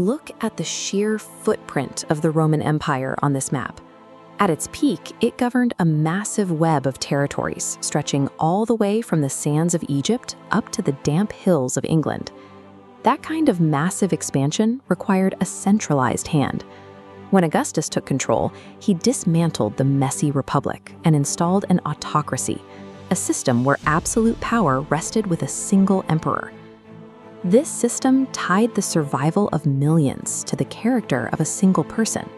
Look at the sheer footprint of the Roman Empire on this map. At its peak, it governed a massive web of territories stretching all the way from the sands of Egypt up to the damp hills of England. That kind of massive expansion required a centralized hand. When Augustus took control, he dismantled the messy republic and installed an autocracy, a system where absolute power rested with a single emperor. This system tied the survival of millions to the character of a single person.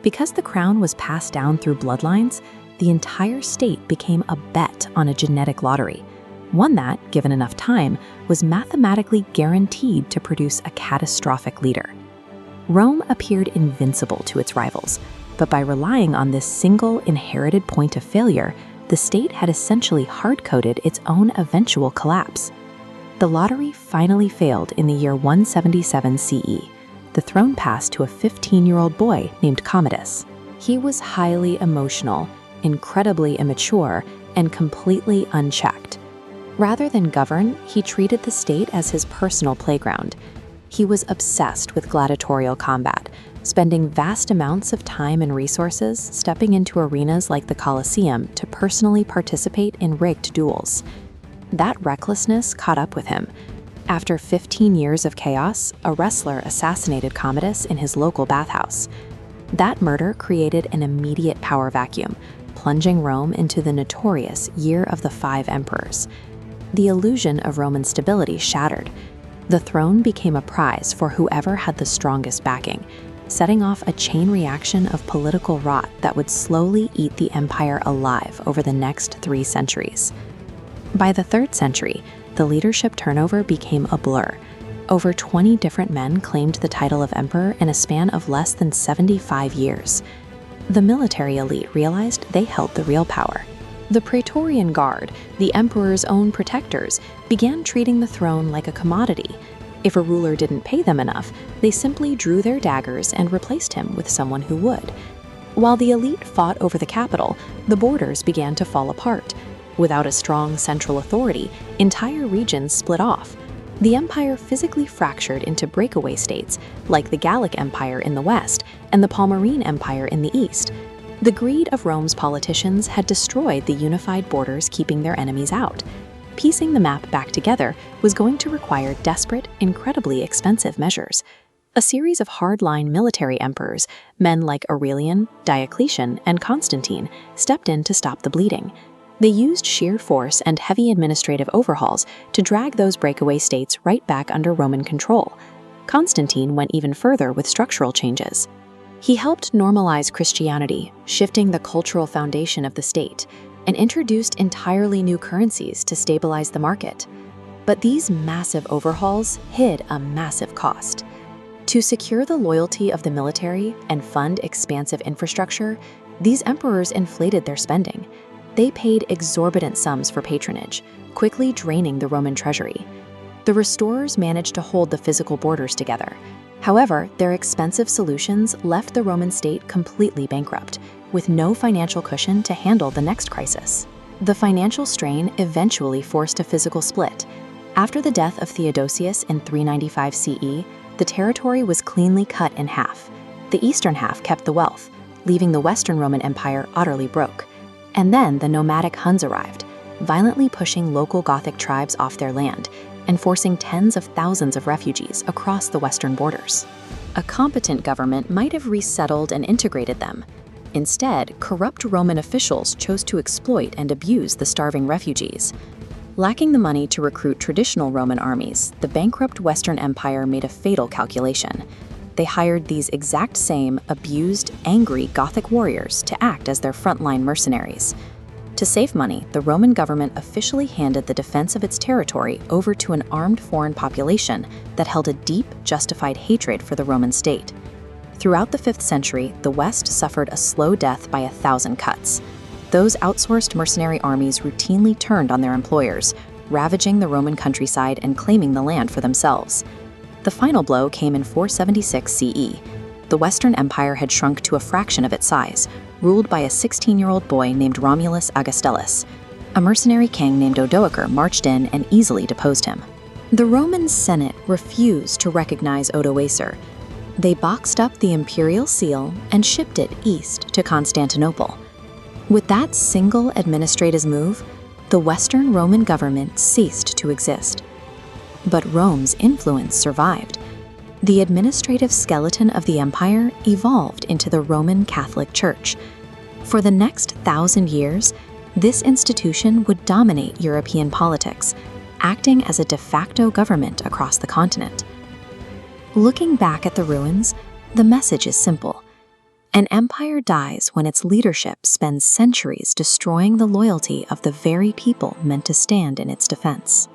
Because the crown was passed down through bloodlines, the entire state became a bet on a genetic lottery, one that, given enough time, was mathematically guaranteed to produce a catastrophic leader. Rome appeared invincible to its rivals, but by relying on this single inherited point of failure, the state had essentially hard-coded its own eventual collapse. The lottery finally failed in the year 177 CE. The throne passed to a 15-year-old boy named Commodus. He was highly emotional, incredibly immature, and completely unchecked. Rather than govern, he treated the state as his personal playground. He was obsessed with gladiatorial combat, spending vast amounts of time and resources stepping into arenas like the Colosseum to personally participate in rigged duels. That recklessness caught up with him. After 15 years of chaos, a wrestler assassinated Commodus in his local bathhouse. That murder created an immediate power vacuum, plunging Rome into the notorious Year of the Five Emperors. The illusion of Roman stability shattered. The throne became a prize for whoever had the strongest backing, setting off a chain reaction of political rot that would slowly eat the empire alive over the next 3 centuries. By the 3rd century, the leadership turnover became a blur. Over 20 different men claimed the title of emperor in a span of less than 75 years. The military elite realized they held the real power. The Praetorian Guard, the emperor's own protectors, began treating the throne like a commodity. If a ruler didn't pay them enough, they simply drew their daggers and replaced him with someone who would. While the elite fought over the capital, the borders began to fall apart. Without a strong central authority, entire regions split off. The empire physically fractured into breakaway states, like the Gallic Empire in the west and the Palmyrene Empire in the east. The greed of Rome's politicians had destroyed the unified borders, keeping their enemies out. Piecing the map back together was going to require desperate, incredibly expensive measures. A series of hardline military emperors, men like Aurelian, Diocletian, and Constantine, stepped in to stop the bleeding. They used sheer force and heavy administrative overhauls to drag those breakaway states right back under Roman control. Constantine went even further with structural changes. He helped normalize Christianity, shifting the cultural foundation of the state, and introduced entirely new currencies to stabilize the market. But these massive overhauls hid a massive cost. To secure the loyalty of the military and fund expansive infrastructure, these emperors inflated their spending. They paid exorbitant sums for patronage, quickly draining the Roman treasury. The restorers managed to hold the physical borders together. However, their expensive solutions left the Roman state completely bankrupt, with no financial cushion to handle the next crisis. The financial strain eventually forced a physical split. After the death of Theodosius in 395 CE, the territory was cleanly cut in half. The eastern half kept the wealth, leaving the Western Roman Empire utterly broke. And then the nomadic Huns arrived, violently pushing local Gothic tribes off their land and forcing tens of thousands of refugees across the western borders. A competent government might have resettled and integrated them. Instead, corrupt Roman officials chose to exploit and abuse the starving refugees. Lacking the money to recruit traditional Roman armies, the bankrupt Western Empire made a fatal calculation. They hired these exact same abused, angry Gothic warriors to act as their frontline mercenaries. To save money, the Roman government officially handed the defense of its territory over to an armed foreign population that held a deep, justified hatred for the Roman state. Throughout the 5th century, the West suffered a slow death by 1,000 cuts. Those outsourced mercenary armies routinely turned on their employers, ravaging the Roman countryside and claiming the land for themselves. The final blow came in 476 CE. The Western Empire had shrunk to a fraction of its size, ruled by a 16-year-old boy named Romulus Augustulus. A mercenary king named Odoacer marched in and easily deposed him. The Roman Senate refused to recognize Odoacer. They boxed up the imperial seal and shipped it east to Constantinople. With that single administrative move, the Western Roman government ceased to exist. But Rome's influence survived. The administrative skeleton of the empire evolved into the Roman Catholic Church. For the next 1,000 years, this institution would dominate European politics, acting as a de facto government across the continent. Looking back at the ruins, the message is simple. An empire dies when its leadership spends centuries destroying the loyalty of the very people meant to stand in its defense.